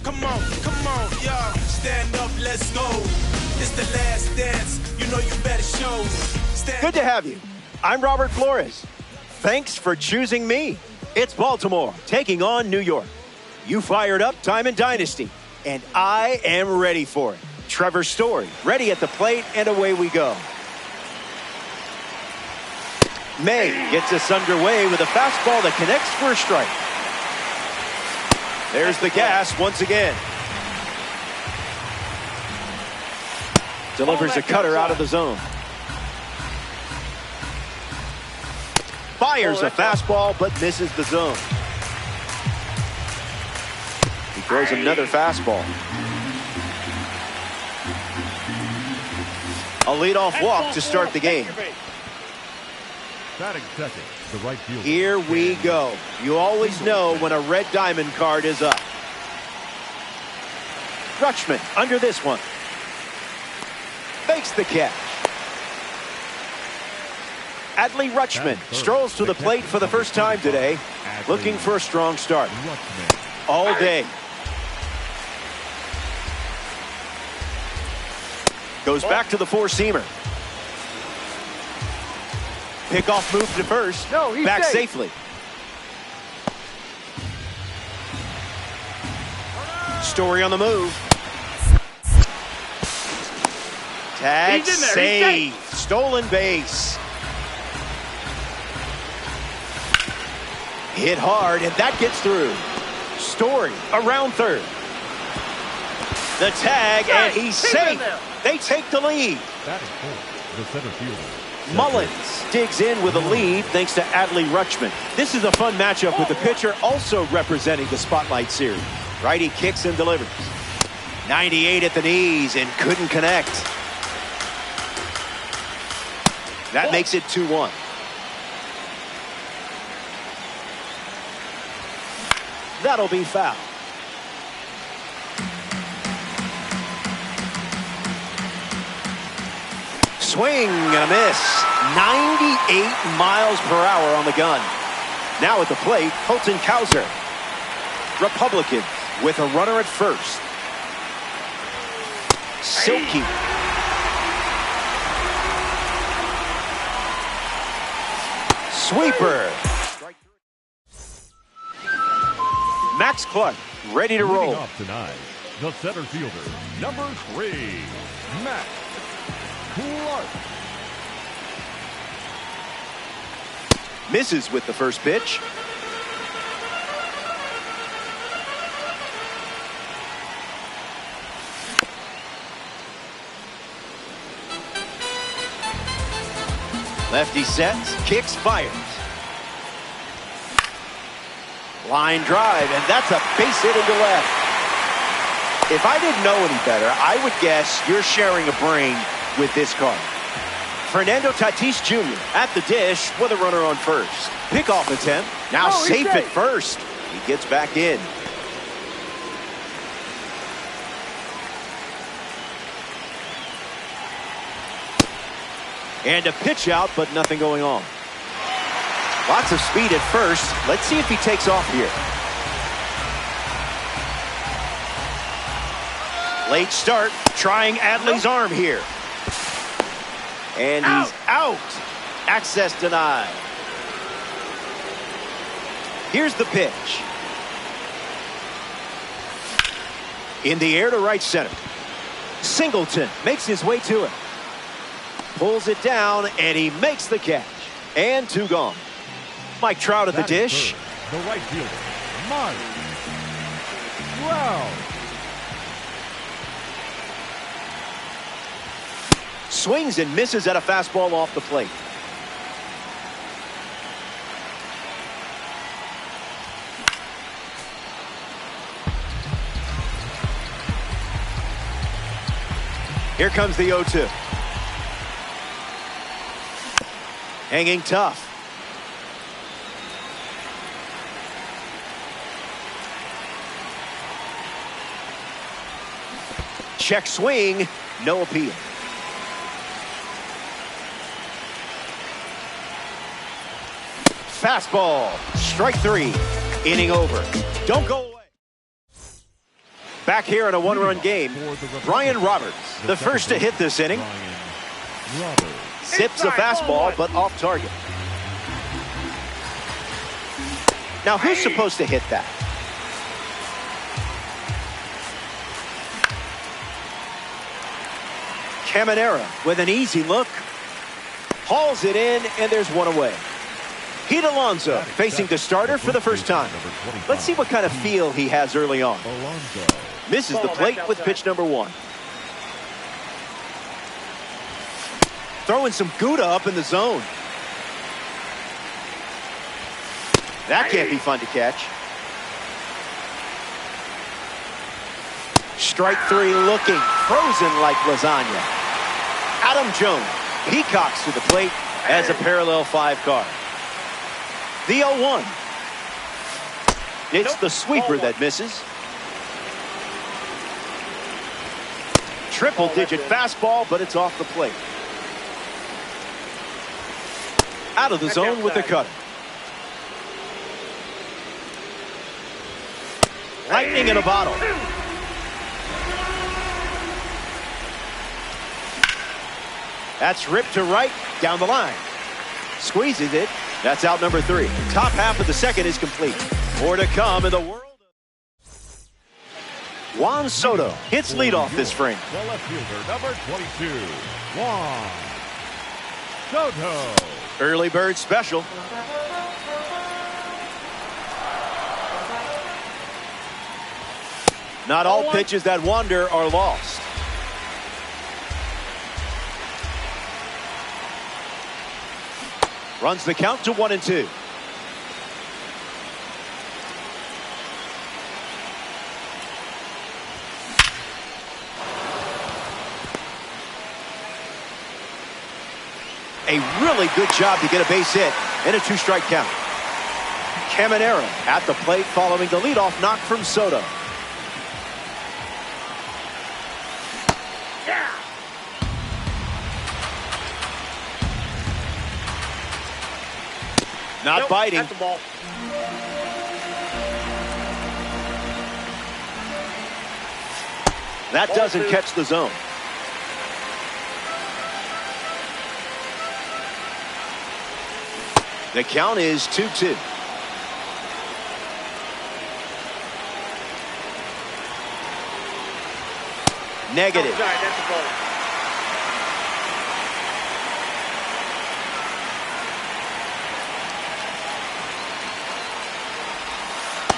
come on, y'all. Stand up, let's go. It's the last dance. You know you better show. Good to have you. I'm Robert Flores. Thanks for choosing me. It's Baltimore taking on New York. You fired up Diamond Dynasty, and I am ready for it. Trevor Story ready at the plate, and away we go. May gets us underway with a fastball that connects for a strike. There's the gas once again. Delivers a cutter out of the zone. Fires a fastball, but misses the zone. He throws another fastball. A leadoff walk to start the game. Batting second, the right fielder. Here we go. You always know when a red diamond card is up. Rutschman under this one. Makes the catch. Adley Rutschman strolls to the plate for the first time today. Looking for a strong start. All day. Goes back to the four-seamer. Pickoff move to first. Back safely. Story on the move. Tag save. Stolen base. Hit hard, and that gets through. Story around third. The tag, and he's safe. They take the lead. That is full. The center fielder. Mullins digs in with a lead thanks to Adley Rutschman. This is a fun matchup with the pitcher also representing the Spotlight Series. Righty kicks and delivers. 98 at the knees and couldn't connect. That makes it 2-1. That'll be foul. Swing and a miss. 98 miles per hour on the gun. Now at the plate, Colton Cowser. Republican with a runner at first. Silky. Sweeper. Max Clark ready to roll. Off tonight, the center fielder, number 3, Max Clark. Misses with the first pitch. Lefty sets, kicks, fires. Line drive, and that's a base hit into left. If I didn't know any better, I would guess you're sharing a brain with this card. Fernando Tatis Jr. at the dish with a runner on first. Pickoff attempt, now safe at first. He gets back in. And a pitch out, but nothing going on. Lots of speed at first. Let's see if he takes off here. Late start, trying Adley's arm here. And he's out. Access denied. Here's the pitch. In the air to right center. Singleton makes his way to it. Pulls it down, and he makes the catch. And 2 gone. Mike Trout at the dish. The right fielder, Mike Trout. Swings and misses at a fastball off the plate. Here comes the 0-2. Hanging tough. Check swing, no appeal. Fastball, strike 3, inning over. Don't go away. Back here in a one-run game, Brian Roberts, the first to hit this inning. Zips a fastball, but off target. Now, who's supposed to hit that? Caminera with an easy look. Hauls it in, and there's one away. Pete Alonso facing the starter for the first time. Let's see what kind of feel he has early on. Misses the plate with pitch number 1. Throwing some Gouda up in the zone. That can't be fun to catch. Strike 3 looking frozen like lasagna. Adam Jones peacocks to the plate as a parallel 5 card. The 0-1. It's the sweeper that misses. Triple-digit fastball, but it's off the plate. Out of the zone with the cutter. Lightning in a bottle. That's ripped to right, down the line. Squeezes it. That's out number 3. Top half of the second is complete. More to come in the world. Juan Soto hits leadoff this frame. The left fielder, number 22, Juan Soto. Early bird special. Not all pitches that wander are lost. Runs the count to 1-2. A really good job to get a base hit in a 2-strike count. Caminera at the plate following the leadoff knock from Soto. Not biting. That's the ball. That doesn't catch the zone. The count is 2-2. Negative. Outside, that's the ball.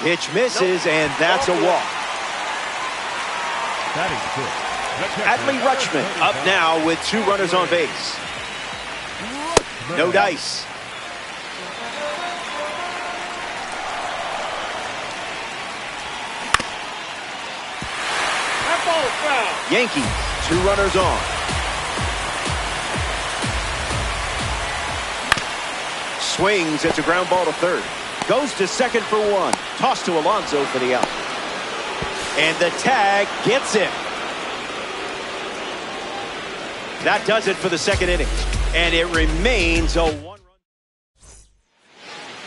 Pitch misses, and that's a walk. That is good. Adley Rutschman up now with 2 runners on base. No dice. That ball is foul. Yankees, 2 runners on. Swings, it's a ground ball to third. Goes to second for 1. Toss to Alonso for the out. And the tag gets him. That does it for the second inning. And it remains a 1-run.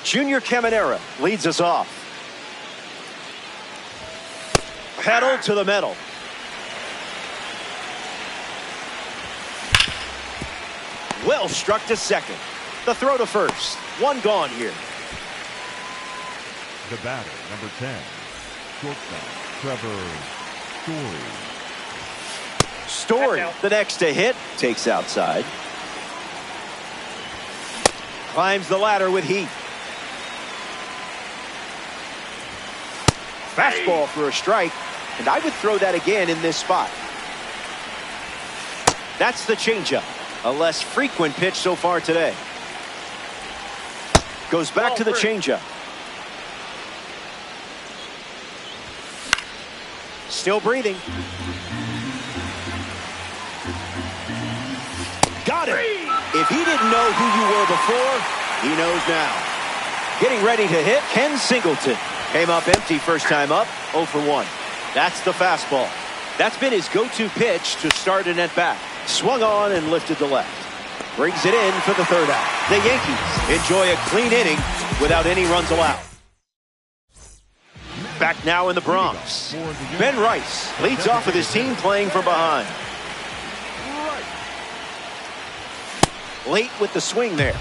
Junior Caminera leads us off. Pedal to the metal. Well struck to second. The throw to first. 1 gone here. The batter, number 10, shortstop, Trevor Story. Story, the next to hit, takes outside. Climbs the ladder with heat. Fastball for a strike, and I would throw that again in this spot. That's the changeup, a less frequent pitch so far today. Goes back to the changeup. Still breathing. Got it. If he didn't know who you were before, he knows now. Getting ready to hit, Ken Singleton. Came up empty first time up, 0 for 1. That's the fastball. That's been his go-to pitch to start an at-bat. Swung on and lifted to left. Brings it in for the third out. The Yankees enjoy a clean inning without any runs allowed. Back now in the Bronx. Ben Rice leads off with his team playing from behind. Late with the swing there.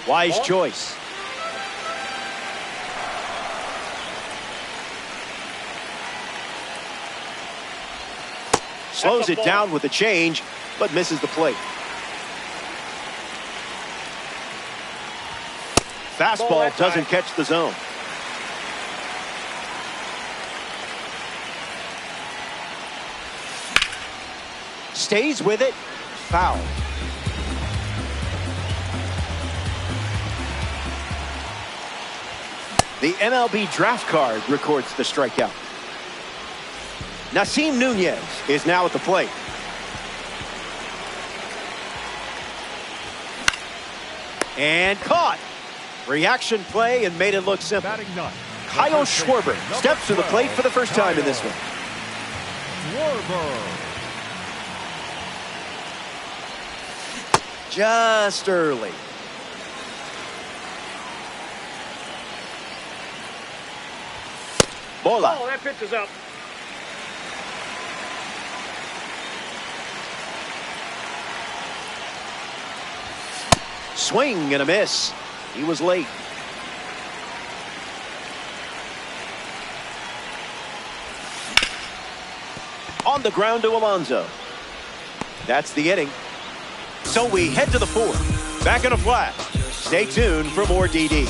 Wise choice. Slows it down with the change, but misses the plate. Fastball doesn't catch the zone. Stays with it. Foul. The MLB draft card records the strikeout. Nasim Nunez is now at the plate. And caught. Reaction play and made it look simple. Kyle Schwarber steps to the plate for the first time in this one. Just early. Bola. Oh, that pitch is up. Swing and a miss. He was late. On the ground to Alonso. That's the inning. So we head to the fourth. Back in a flash. Stay tuned for more DD.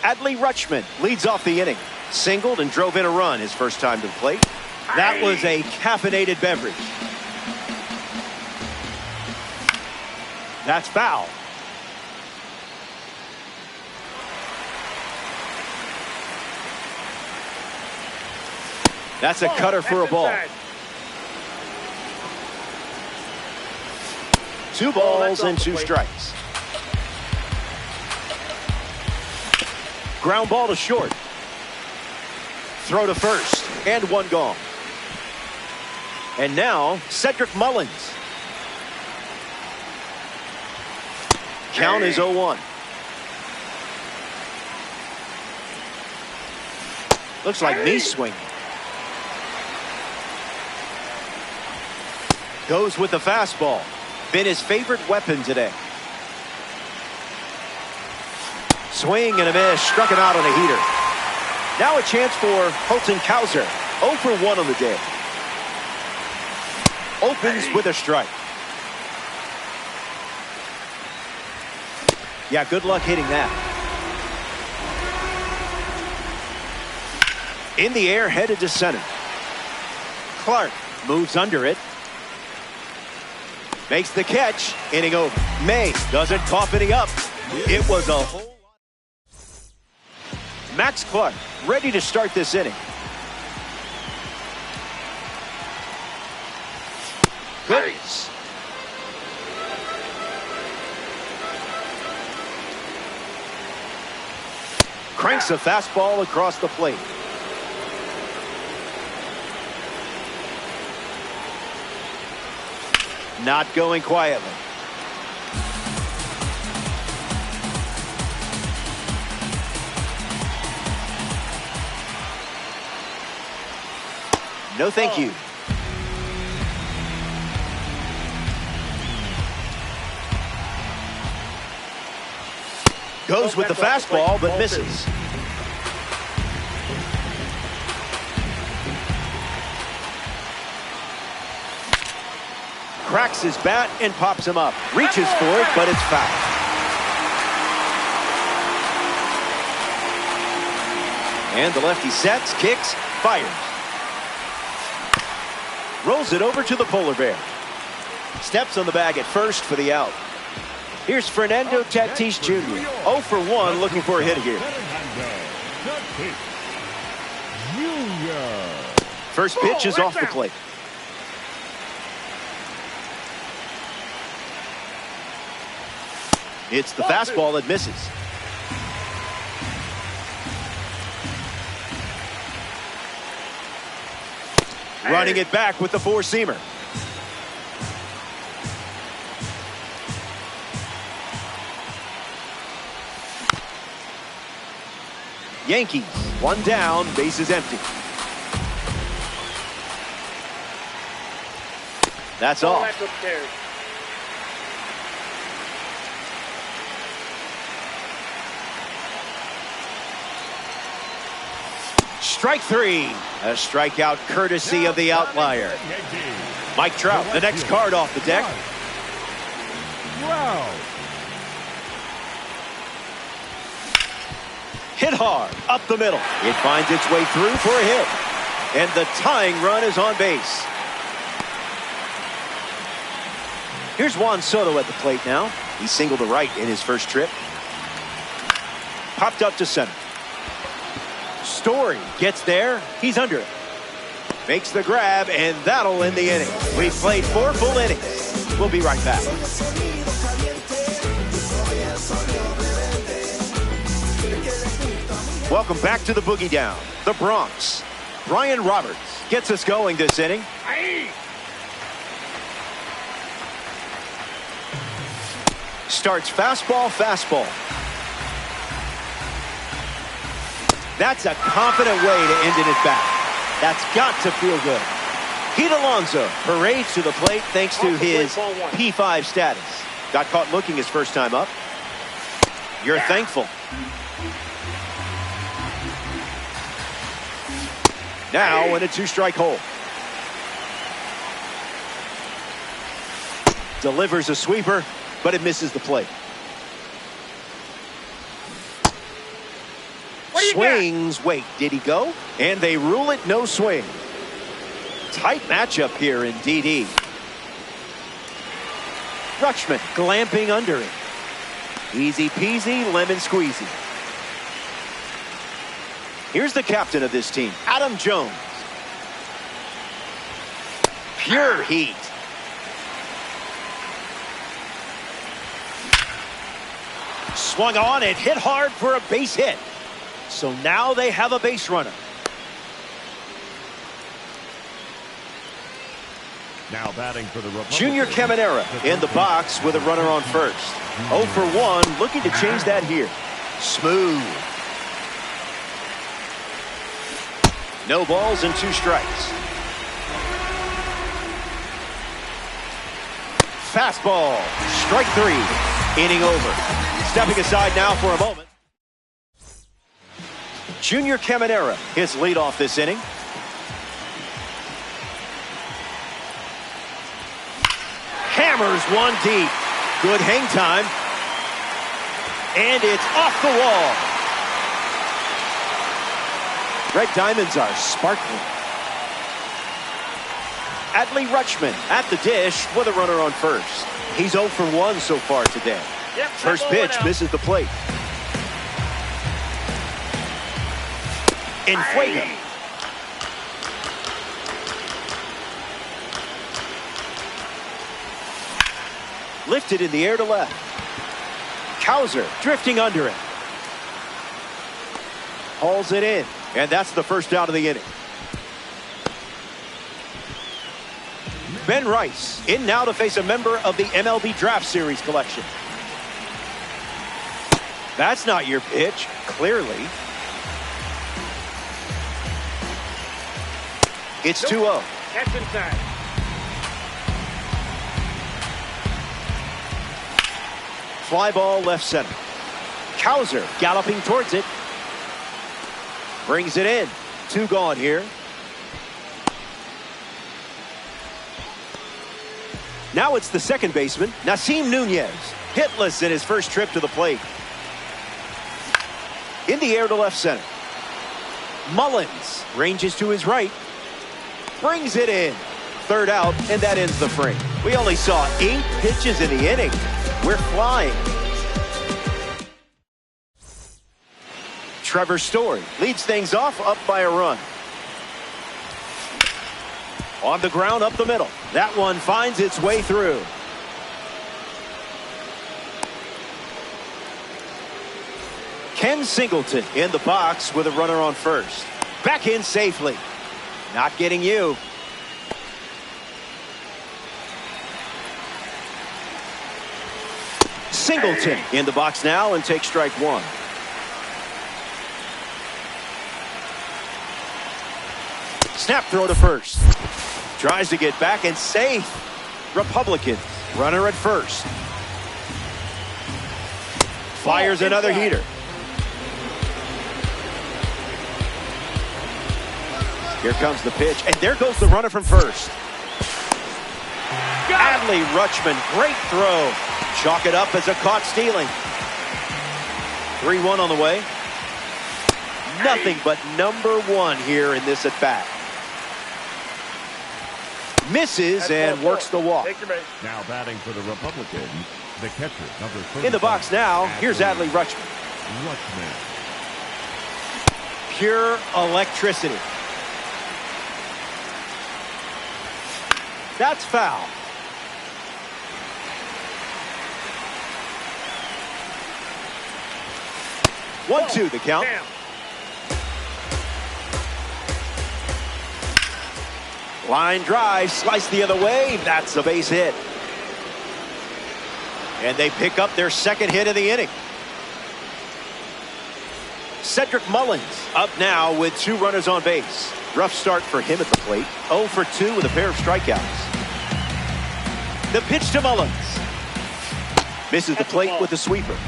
Adley Rutschman leads off the inning. Singled and drove in a run his first time to the plate. That was a caffeinated beverage. That's foul. That's a cutter for a ball. 2 balls and 2 strikes. Ground ball to short. Throw to first, and 1 gone. And now, Cedric Mullins. Count is 0-1. Looks like knee swing. Goes with the fastball. Been his favorite weapon today. Swing and a miss. Struck him out on a heater. Now a chance for Holton Cowser. 0 for 1 on the day. Opens with a strike. Yeah, good luck hitting that. In the air, headed to center. Clark moves under it. Makes the catch. Inning over. May doesn't cough any up. It was a whole lot. Max Clark ready to start this inning. Goodies. Cranks a fastball across the plate. Not going quietly. No, thank you. Goes with the fastball, but misses. Cracks his bat and pops him up. Reaches for it, but it's foul. And the lefty sets, kicks, fires. Rolls it over to the polar bear. Steps on the bag at first for the out. Here's Fernando Tatis Jr. 0 for 1, looking for a hit here. First pitch is off the plate. It's the fastball that misses. Running it back with the four-seamer. Yankees, one down, bases empty. That's all. Strike three. A strikeout courtesy of the outlier. Mike Trout, the next card off the deck. Wow. Hit hard, up the middle. It finds its way through for a hit. And the tying run is on base. Here's Juan Soto at the plate now. He singled to right in his first trip. Popped up to center. Story gets there. He's under it. Makes the grab, and that'll end the inning. We've played 4 full innings. We'll be right back. Welcome back to the Boogie Down, the Bronx. Brian Roberts gets us going this inning. Starts fastball, fastball. That's a confident way to end it at bat. That's got to feel good. Pete Alonso parades to the plate thanks to his P5 status. Got caught looking his first time up. You're thankful. Now in a 2-strike hole. Delivers a sweeper, but it misses the plate. Swings, wait, did he go? And they rule it no swing. Tight matchup here in DD. Rutschman glamping under it. Easy peasy, lemon squeezy. Here's the captain of this team, Adam Jones. Pure heat. Swung on and hit hard for a base hit. So now they have a base runner. Now batting for the Republicans. Junior Caminera in the box with a runner on first. 0 for 1, looking to change that here. Smooth. No balls and 2 strikes. Fastball. Strike 3. Inning over. Stepping aside now for a moment. Junior Caminera, his leadoff this inning. Hammers one deep. Good hang time. And it's off the wall. Red Diamonds are sparkling. Adley Rutschman at the dish with a runner on first. He's 0 for 1 so far today. First pitch misses the plate. In fuego. Lifted in the air to left. Cowser drifting under it. Hauls it in. And that's the first out of the inning. Ben Rice in now to face a member of the MLB Draft Series collection. That's not your pitch, clearly. It's 2-0. That's inside. Fly ball left center. Cowser galloping towards it. Brings it in. 2 gone here. Now it's the second baseman, Nasim Nunez. Hitless in his first trip to the plate. In the air to left center. Mullins ranges to his right. Brings it in. 3rd out, and that ends the frame. We only saw 8 pitches in the inning. We're flying. Trevor Story leads things off up by a run. On the ground up the middle. That one finds its way through. Ken Singleton in the box with a runner on first. Back in safely. Not getting you. Singleton in the box now and takes strike one. Snap throw to first. Tries to get back and safe. Republicans, runner at first. Fires another heater. Here comes the pitch, and there goes the runner from first. Adley Rutschman, great throw. Chalk it up as a caught stealing. 3-1 on the way. Nothing but number one here in this at bat. Misses and works the walk. Now batting for the Republicans, the catcher, number 35. In the box now, here's Adley Rutschman. Pure electricity. That's foul. One, two, the count. Line drive, slice the other way. That's a base hit. And they pick up their second hit of the inning. Cedric Mullins up now with 2 runners on base. Rough start for him at the plate. 0 for 2 with a pair of strikeouts. The pitch to Mullins. Misses the plate with the sweeper.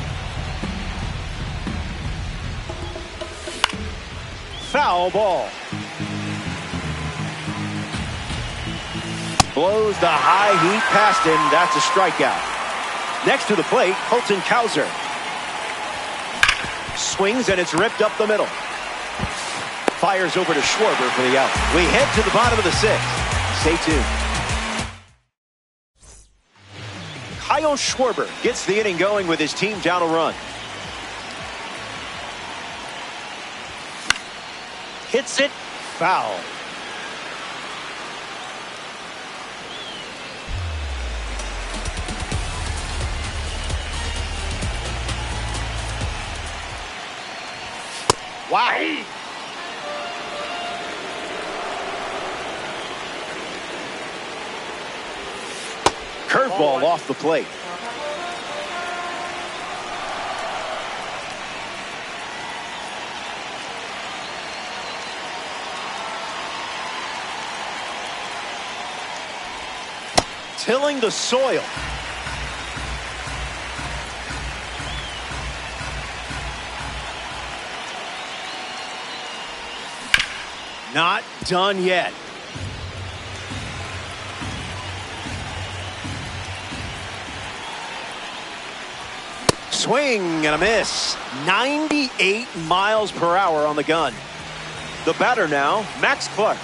Foul ball. Blows the high heat past him. That's a strikeout. Next to the plate, Colton Cowser. Swings and it's ripped up the middle. Fires over to Schwarber for the out. We head to the bottom of the 6th. Stay tuned. Kyle Schwarber gets the inning going with his team down a run. Hits it foul. Wow. Curveball off the plate. Tilling the soil. Not done yet. Swing and a miss. 98 miles per hour on the gun. The batter now, Max Clark.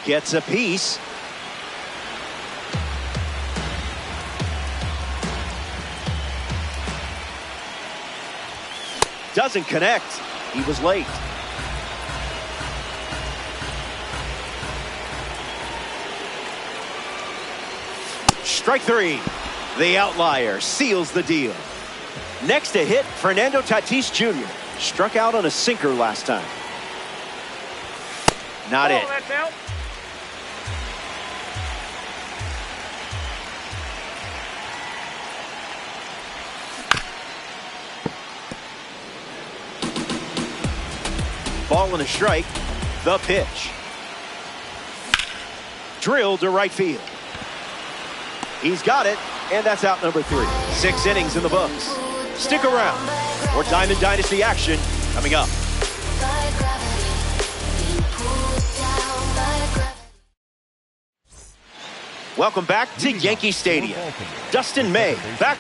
Gets a piece. Doesn't connect. He was late. Strike 3. The outlier seals the deal. Next to hit, Fernando Tatis Jr. Struck out on a sinker last time. Not it. That's out. Ball and a strike. The pitch. Drilled to right field. He's got it, and that's out number 3. 6 innings in the books. Stick around. More Diamond Dynasty action coming up. Welcome back to Yankee Stadium. Dustin May back.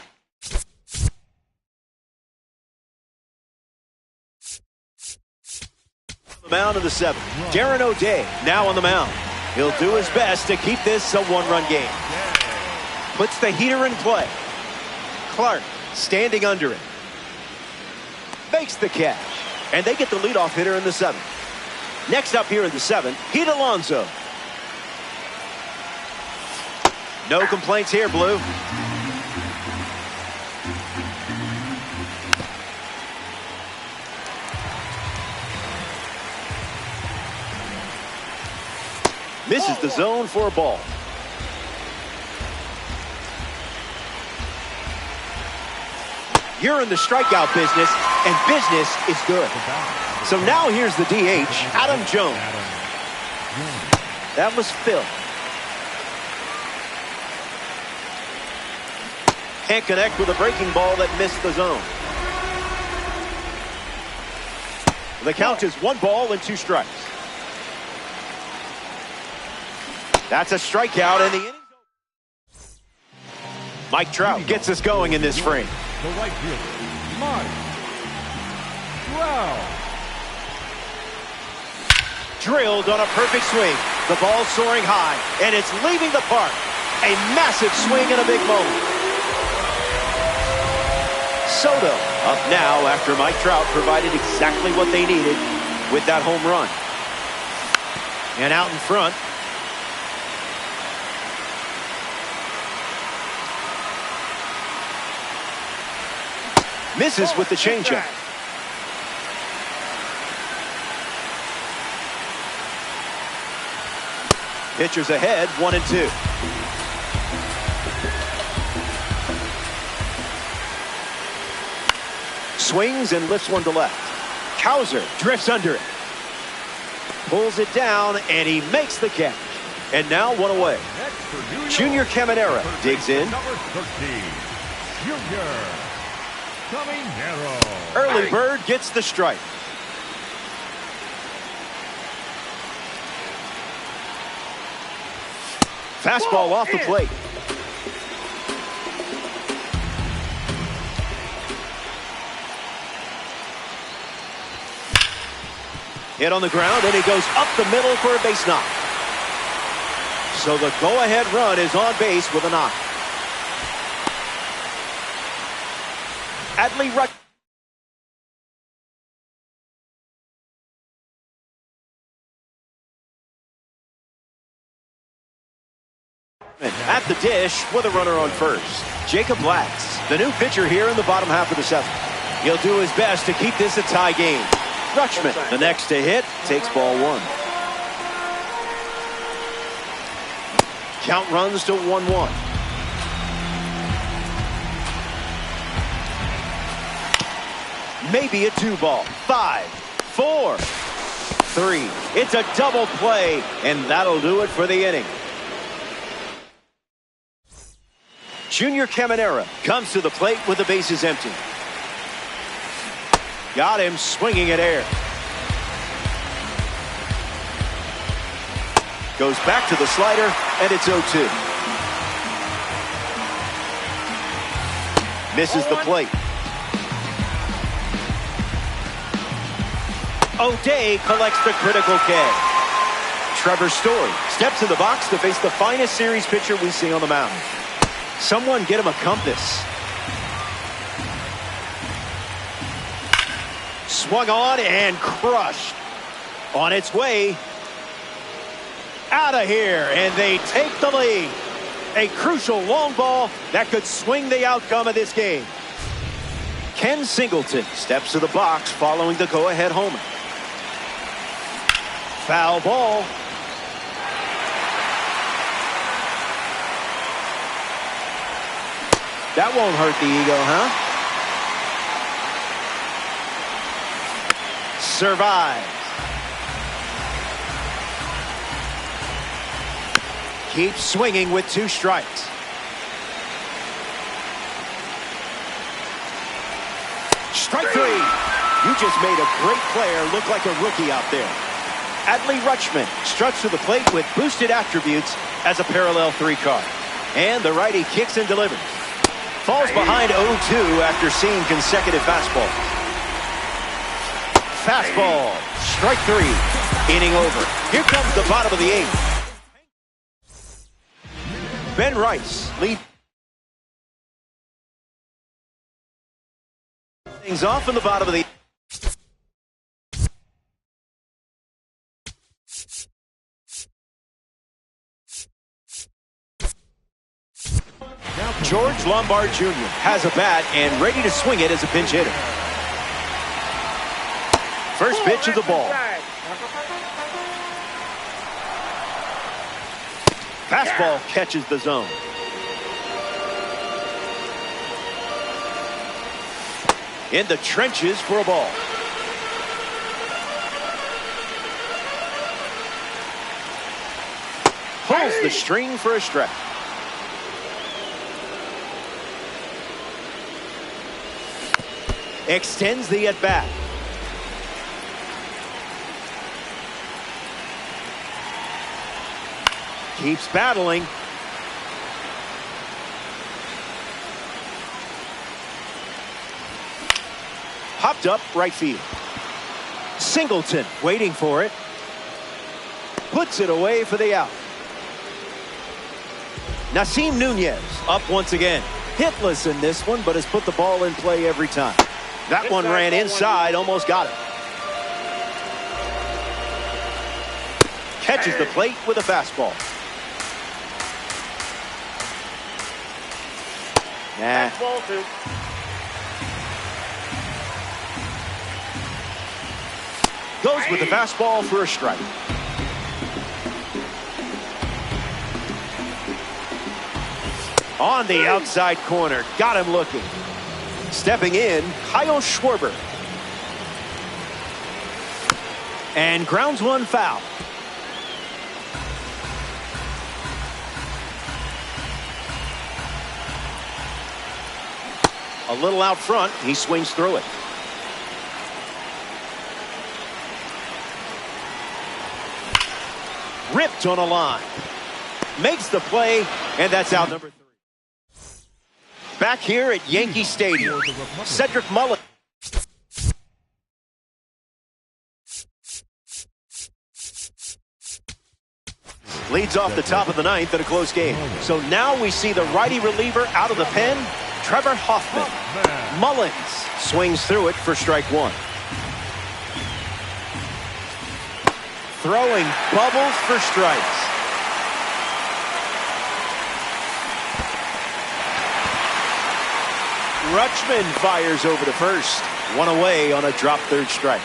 The mound of the 7th. Darren O'Day now on the mound. He'll do his best to keep this a 1-run game. Puts the heater in play. Clark standing under it. Makes the catch. And they get the leadoff hitter in the 7th. Next up here in the 7th, Pete Alonso. No complaints here, Blue. Misses the zone for a ball. You're in the strikeout business, and business is good. So now here's the DH, Adam Jones. That was Phil. Can't connect with a breaking ball that missed the zone. The count is 1 ball and 2 strikes. That's a strikeout, and the inning's over. Mike Trout gets us going in this frame. The right fielder, Mike Trout. Drilled on a perfect swing. The ball soaring high, and it's leaving the park. A massive swing and a big moment. Soto up now after Mike Trout provided exactly what they needed with that home run. And out in front. Misses with the changeup. Pitchers ahead, 1-2. Swings and lifts one to left. Cowser drifts under it. Pulls it down, and he makes the catch. And now 1 away. Junior Caminera digs in. Number 13, Junior Caminera. Early bird gets the strike. Fastball off the plate. Hit on the ground, and he goes up the middle for a base knock. So the go-ahead run is on base with a knock. Adley Rutschman at the dish with a runner on first. Jacob Lacks, the new pitcher here in the bottom half of the 7th. He'll do his best to keep this a tie game. Rutschman, the next to hit, takes ball 1. Count runs to 1-1. Maybe a 2-ball. 5, 4, 3. It's a double play, and that'll do it for the inning. Junior Caminera comes to the plate with the bases empty. Got him swinging at air. Goes back to the slider, and it's 0-2. Misses the plate. O'Day collects the critical K. Trevor Story steps in the box to face the finest series pitcher we see on the mound. Someone get him a compass. Swung on and crushed. On its way out of here, and they take the lead. A crucial long ball that could swing the outcome of this game. Ken Singleton steps to the box following the go-ahead homer. Foul ball. That won't hurt the ego, huh? Survives. Keeps swinging with 2 strikes. Strike 3. You just made a great player look like a rookie out there. Adley Rutschman struts to the plate with boosted attributes as a parallel 3 card. And the righty kicks and delivers. Falls behind 0-2 after seeing consecutive fastballs. Fastball. Strike 3. Inning over. Here comes the bottom of the 8th. Ben Rice leads things off in the bottom of the 8th. George Lombard Jr. has a bat and ready to swing it as a pinch hitter. First pitch of the ball. Fastball catches the zone. in the trenches for a ball. Pulls the string for a strike. Extends the at-bat. Keeps battling. Popped up right field. Singleton waiting for it. Puts it away for the out. Nasim Nunez up once again. Hitless in this one, but has put the ball in play every time. That one ran inside, almost got it. Catches the plate with a fastball. Nah. Goes with the fastball for a strike. On the outside corner. Got him looking. Stepping in, Kyle Schwarber. And grounds one foul. A little out front. He swings through it. Ripped on a line. Makes the play, and that's out number 3. Back here at Yankee Stadium, Cedric Mullins. Leads off the top of the 9th in a close game. So now we see the righty reliever out of the pen, Trevor Hoffman. Mullins swings through it for strike 1. Throwing bubbles for strikes. Rutschman fires over to first. One away on a drop third strike.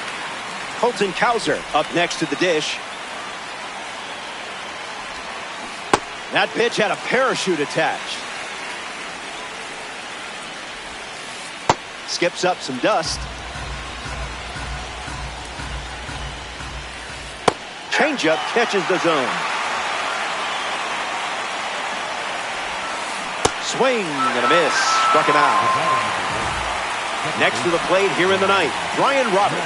Colton Cowser up next to the dish. That pitch had a parachute attached. Skips up some dust. Changeup catches the zone. Swing and a miss. Struck him out. Next to the plate here in the 9th, Brian Roberts.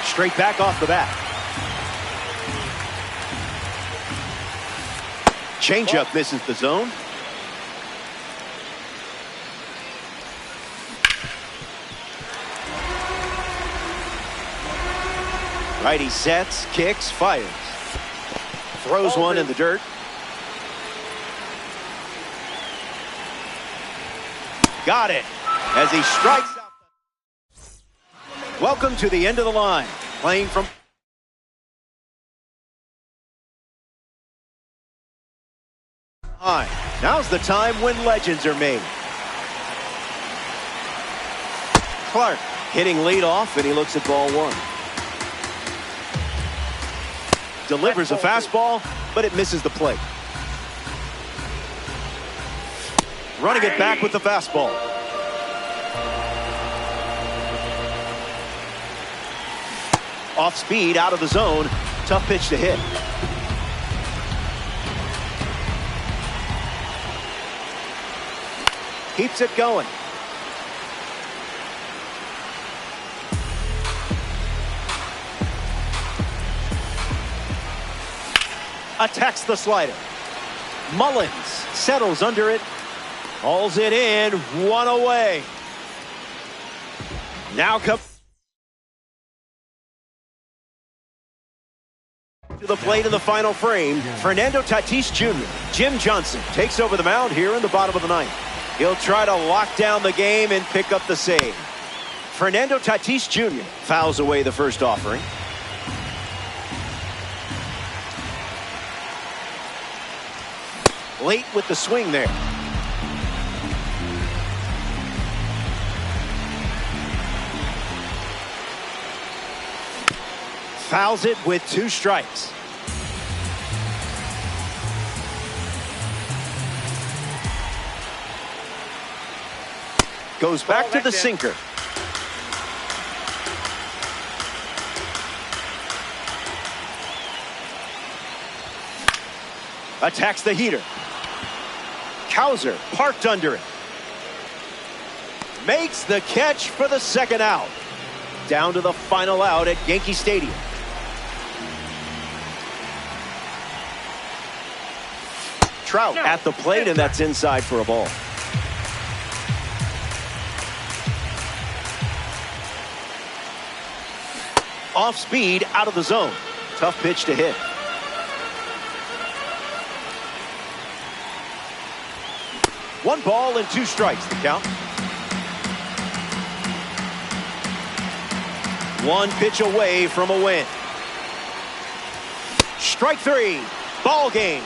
Straight back off the bat. Changeup misses the zone. Righty sets, kicks, fires. Throws one in the dirt. Got it as he strikes out. Welcome to the end of the line. Playing from high. Now's the time when legends are made. Clark hitting leadoff, and he looks at ball 1. Delivers a fastball, but it misses the plate. Running it back with the fastball. Off speed, out of the zone. Tough pitch to hit. Keeps it going. Attacks the slider. Mullins settles under it. Hauls it in. One away. Now comes to the plate in the final frame, Fernando Tatis Jr. Jim Johnson takes over the mound here in the bottom of the 9th. He'll try to lock down the game and pick up the save. Fernando Tatis Jr. fouls away the first offering. Late with the swing there. Fouls it with 2 strikes. Goes back to the sinker. Attacks the heater. Cowser parked under it. Makes the catch for the second out. Down to the final out at Yankee Stadium. Trout at the plate, and that's inside for a ball. Off speed, out of the zone. Tough pitch to hit. One ball and 2 strikes, the count. One pitch away from a win. Strike 3. Ball game.